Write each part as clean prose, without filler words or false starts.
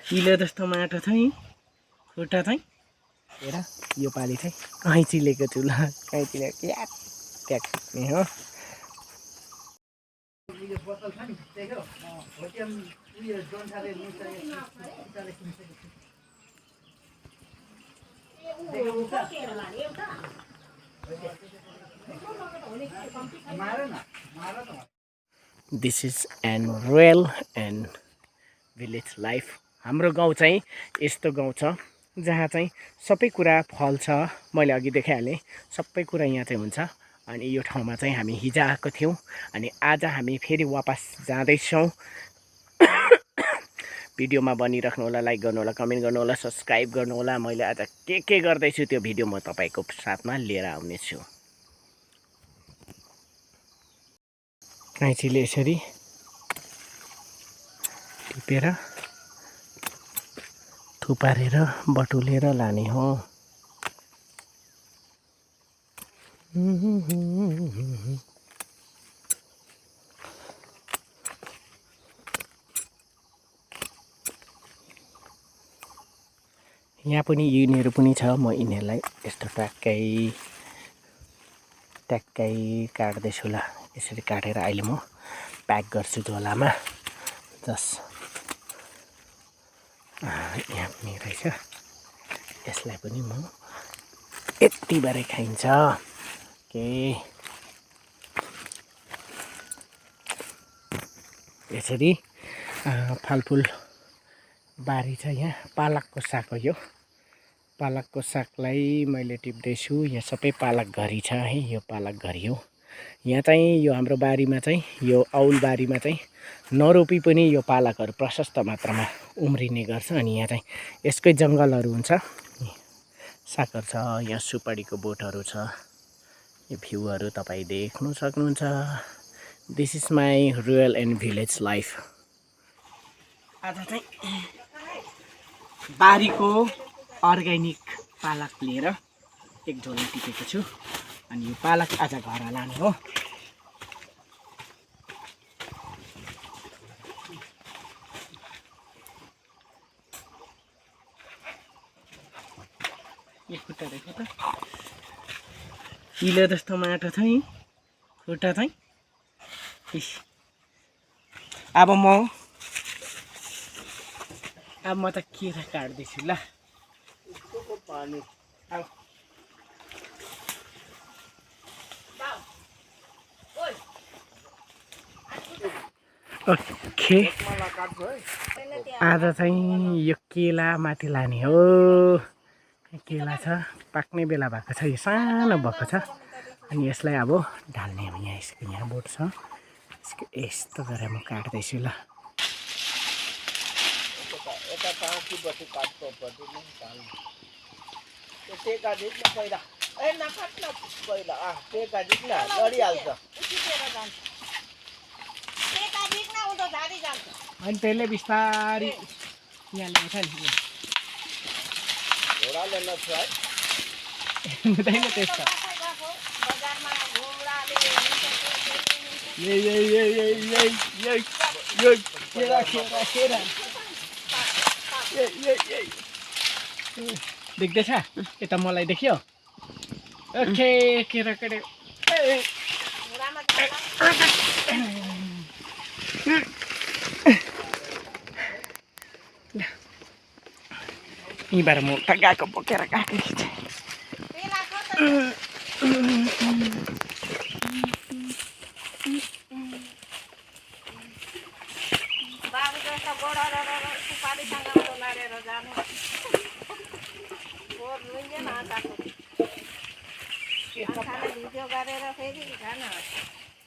kilo जस्तो माटो चाहिँ खुट्टा चाहिँ हेर यो पालि चाहिँ कैँची लिएको छु ल कैँची लिएको क्या ट्याक नि हो this is an royal and village life हाम्रो गाउँ चाहिँ यस्तो गाउँ छ जहाँ चाहिँ सबै कुरा फल्छ मैले अघि देखाइहालेँ सबै कुरा यहाँ चाहिँ हुन्छ अनि यो ठाउँमा चाहिँ हामी हिजो आएको थियौँ अनि आज हामी फेरि वापस जाँदैछौँ भिडियोमा बनिराख्नु होला लाइक गर्नु होला कमेन्ट गर्नु होला सब्सक्राइब गर्नु होला मैले आज के गर्दैछु त्यो भिडियो म तपाईँको साथमा लिएर आउनेछु कैँचीले यसरी टिपेर थुपारेर बटुलेर लाने हो यहाँ पनि यिनीहरू पनि छ म यिनीहरूलाई यस्तो ट्याक्कै काट्दैछु ल यसरी काटेर अहिले म प्याक गर्छु झोलामा जस यहाँ पनि रहेछ यसलाई पनि म यति बारे खाइन्छ के यसरी फलफुल बारी छ यहाँ पालकको साग हो यो पालकको सागलाई मैले टिप्दैछु यहाँ सबै पालक घरी छ है यो पालक घरी हो यहाँ चाहिँ यो हाम्रो बारीमा चाहिँ यो औल बारीमा चाहिँ नरोपी पनि यो पालकहरू प्रशस्त मात्रामा उम्रिने गर्छ अनि यहाँ चाहिँ यसकै जङ्गलहरू हुन्छ सागहरू छ यहाँ सुपारीको बोटहरू छ यो भ्यूहरू तपाईँ देख्नु सक्नुहुन्छ this is my rural and village life आज चाहिँ बारीको अर्ग्यानिक पालक लिएर एक झोला टिपेको छु अनि यो पालक आज घर लाने हो यो खुट्टा देखो त किलो जस्तो माटो चाहिँ खुट्टा चाहिँ अब म त केरा काट्दैछु ल पानी ओके आज चाहिँ यो केला माथि लाने हो केला छ पाक्ने बेला भएको छ यो सानो भएको छ अनि यसलाई अब ढाल्ने हो यहाँ यसको यहाँ बोट छ यसको यस्तो गरेर म काट्दैछु ल अनि त्यसले बिस्तारी यहाँ ल्याउँछ नि हुँदैन त्यस्तो देख्दैछ यता मलाई देख्यो ओके केरा केरा यहीँबाट म उता गएको बोकेर गएको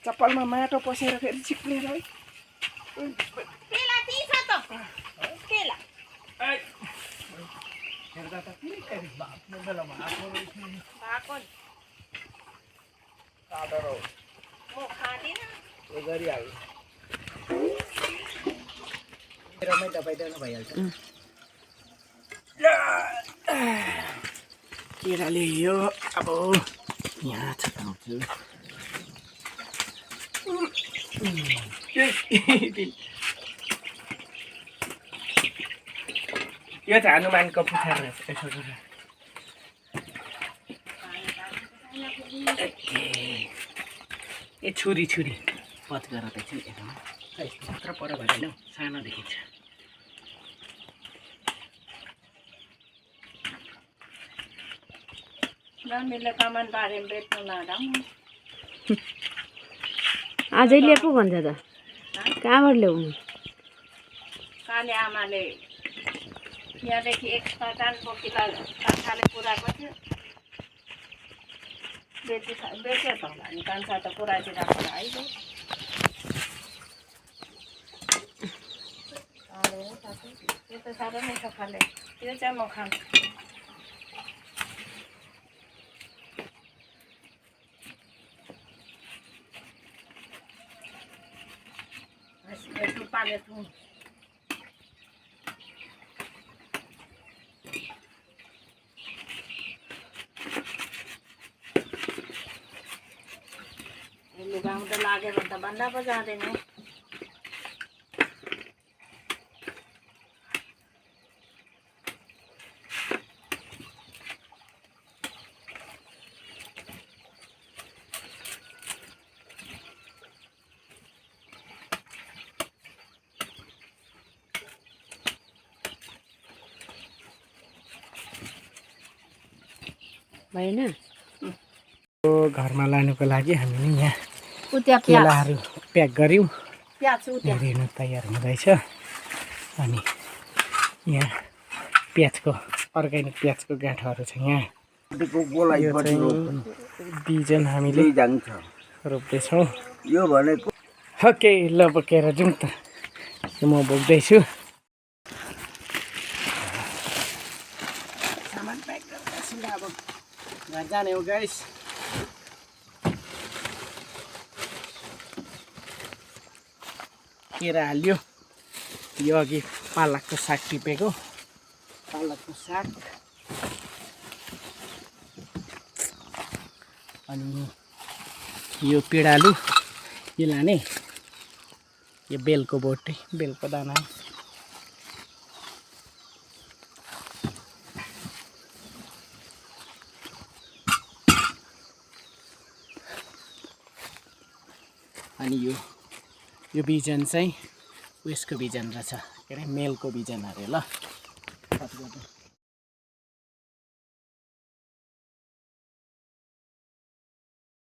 चप्पलमा माटो पसेर फेरि चिप्लिन्छ है भइहाल्छ केरा ल्यायो अब यहाँ छकाउँछु यो चाहिँ हनुमानको पुच्छर रहेछ यसो गरेर ए छुरी छुरी पत गरेर त चाहिँ हेर्नु यत्रो पर भएन हौ सानो देखिन्छ मम्मीले कमान बारेमा बेच्नु लाँदा अझै ल्याएको भन्छ त कहाँबाट ल्याउनु काले आमाले यहाँदेखि एक पचान बोकीलाई कान्छाले पुऱ्याएको थियो बेच्यो त होला नि कान्छा त पुऱ्याइदिरहेको आइगयो त्यो त साह्रो नै छ खाले त्यो चाहिँ म खान्छु पाले तू लुगाउँ त लाग्यो भने त भन्दा पो जाँदैन भएन घरमा लानुको लागि हामीले यहाँ उता केलाहरू प्याक गऱ्यौँ प्याज उता हेर्नु तयार हुँदैछ अनि यहाँ प्याजको अर्ग्यानिक प्याजको गाँठाहरू छ यहाँ यो चाहिँ बिजन हामीले रोप्दैछौँ यो भनेको ओके ल बोकेर जाउँ त म बोक्दैछु सामान प्याक गरेर अब घर जाने हो गाइस केरा हाल्यो यो अघि पालकको साग टिपेको पालकको साग अनि यो पिँडालु यो लाने यो बेलको बोटै बेलको दाना अनि यो बिजन चाहिँ उयसको बिजन रहेछ के अरे मेलको बिजन अरे ल